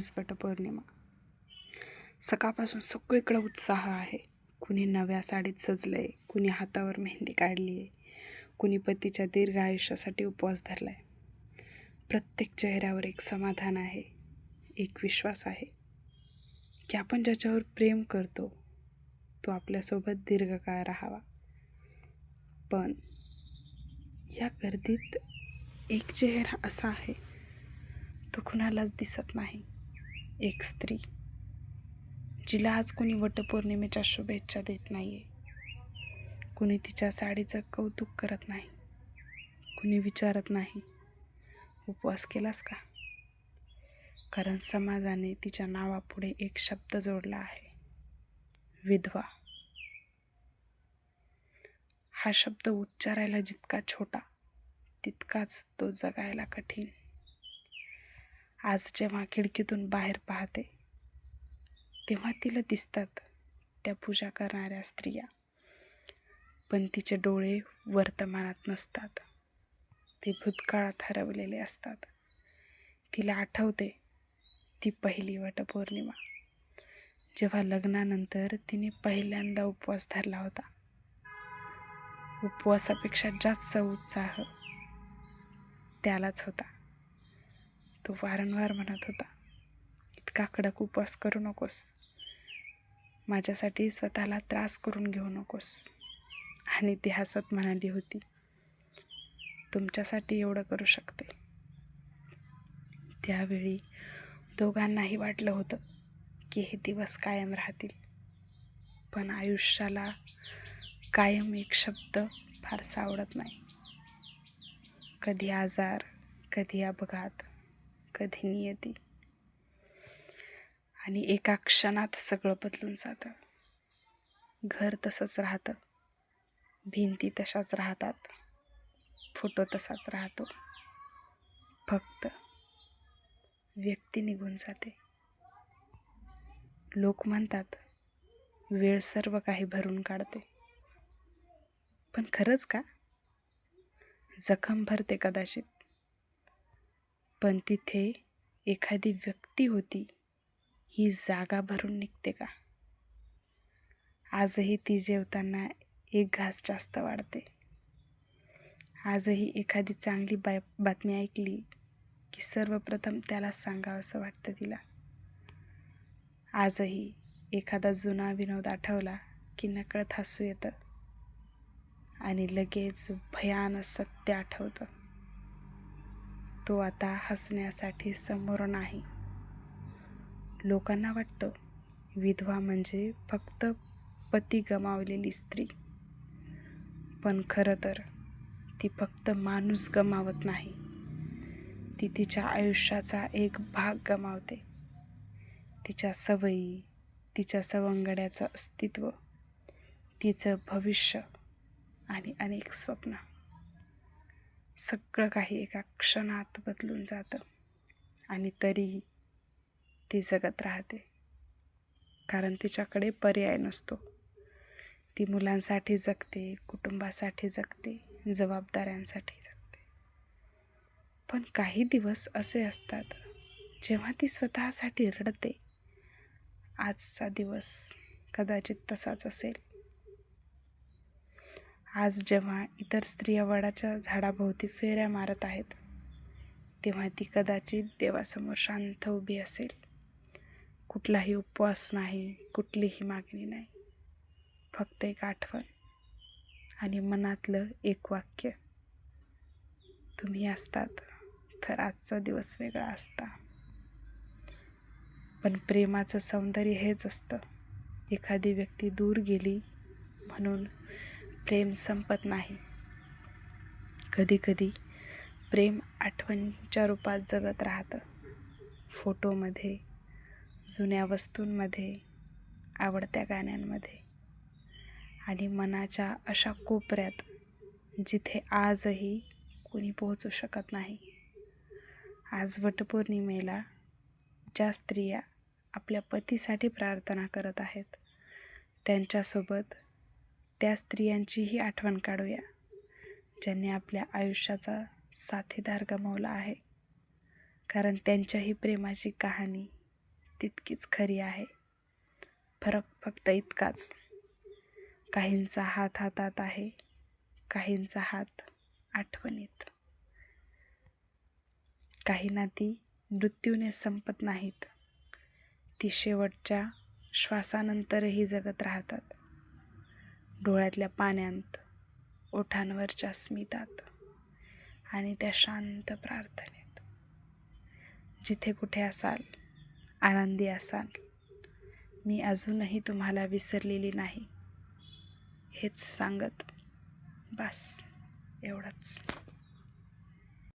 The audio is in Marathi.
आज वटपौर्णिमा. सकाळपासून सगळीकडे उत्साह आहे. कुणी नव्या साडीत सजलंय, कुणी हातावर मेहंदी काढली आहे, कुणी पतीच्या दीर्घ आयुष्यासाठी उपवास धरलाय. प्रत्येक चेहऱ्यावर एक समाधान आहे, एक विश्वास आहे की आपण ज्याच्यावर प्रेम करतो तो आपल्यासोबत दीर्घकाळ राहावा. पण या गर्दीत एक चेहरा असा आहे, तो कुणालाच दिसत नाही. एक स्त्री, जिला आज कुणी वटपौर्णिमेच्या शुभेच्छा देत नाहीये, कुणी तिच्या साडीचं कौतुक करत नाही, कुणी विचारत नाही उपवास केलास का. कारण समाजाने तिच्या नावापुढे एक शब्द जोडला आहे, विधवा. हा शब्द उच्चारायला जितका छोटा तितकाच तो जगायला कठीण. आज जेव्हा खिडकीतून बाहेर पाहते तेव्हा तिला दिसतात त्या पूजा करणाऱ्या स्त्रिया, पण तिचे डोळे वर्तमानात नसतात, ते भूतकाळात हरवलेले असतात. तिला आठवते ती पहिली वटपौर्णिमा, जेव्हा लग्नानंतर तिने पहिल्यांदा उपवास धरला होता. उपवासापेक्षा जास्त उत्साह त्यालाच होता. तो वारंवार म्हणत होता, इतका कडक उपवास करू नकोस, माझ्यासाठी स्वतःला त्रास करून घेऊ नकोस. आणि ती हसत म्हणाली होती, तुमच्यासाठी एवढं करू शकते. त्यावेळी दोघांनाही वाटलं होतं की हे दिवस कायम राहतील. पण आयुष्याला कायम एक शब्द फारसा आवडत नाही. कधी आजार, कधी अपघात, कधी नियती. आणि एका क्षणात सगळं बदलून जातं. घर तसंच राहतं, भिंती तशाच राहतात, फोटो तसाच राहतो, फक्त व्यक्ती निघून जाते. लोक म्हणतात वेळ सर्व काही भरून काढते, पण खरंच का? जखम भरते कदाचित, पण तिथे एखादी व्यक्ती होती ही जागा भरून निघते का? आजही ती जेवताना एक घास जास्त वाढते. आजही एखादी चांगली बातमी ऐकली की सर्वप्रथम त्याला सांगावंसं वाटतं तिला. आजही एखादा जुना विनोद आठवला की नकळत हसू येतं आणि लगेच भयानक सत्य आठवतं. तो आता हसण्यासाठी समोर नाही. लोकांना वाटतं विधवा म्हणजे फक्त पती गमावलेली स्त्री, पण खरं तर ती फक्त माणूस गमावत नाही, ती तिच्या आयुष्याचा एक भाग गमावते. तिच्या सवयी, तिच्या सवंगड्याचं अस्तित्व, तिचं भविष्य आणि अनेक स्वप्न. सगळं काही एका क्षणात बदलून जातं आणि तरीही ती जगत राहते. कारण तिच्याकडे पर्याय नसतो. ती मुलांसाठी जगते, कुटुंबासाठी जगते, जबाबदाऱ्यांसाठी जगते. पण काही दिवस असे असतात जेव्हा ती स्वतःसाठी रडते. आजचा दिवस कदाचित तसाच असेल. आज जेव्हा इतर स्त्रिया वडाच्या झाडाभोवती फेऱ्या मारत आहेत, तेव्हा ती कदाचित देवासमोर शांत उभी असेल. कुठलाही उपवास नाही, कुठलीही मागणी नाही, फक्त एक आठवण आणि मनातलं एक वाक्य, तुम्ही असतात तर आजचा दिवस वेगळा असता. पण प्रेमाचं सौंदर्य हेच असतं. एखादी व्यक्ती दूर गेली म्हणून प्रेम संपत नाही. कधी कधी प्रेम आठवणीच्या रूपात जगत राहतं. फोटोमध्ये, जुन्या वस्तूंमध्ये, आवडत्या गाण्यांमध्ये आणि मनाच्या अशा कोपऱ्यात जिथे आजही कोणी पोहोचू शकत नाही. आज वटपौर्णिमेला ज्या स्त्रिया आपल्या पतीसाठी प्रार्थना करत आहेत, त्यांच्यासोबत त्या स्त्रियांचीही आठवण काढूया, ज्यांनी आपल्या आयुष्याचा साथीदार गमावला आहे. कारण त्यांच्याही प्रेमाची कहाणी तितकीच खरी आहे. फरक फक्त इतकाच, काहींचा हात हातात आहे, काहींचा हात आठवणीत. काही नाती मृत्यूने संपत नाहीत, ती शेवटच्या श्वासानंतरही जगत राहतात. डोळ्यातल्या पाण्यात, ओठांवरच्या स्मितात आणि त्या शांत प्रार्थनेत. जिथे कुठे असाल, आनंदी असाल, मी अजूनही तुम्हाला विसरलेली नाही, हेच सांगत बस एवढंच.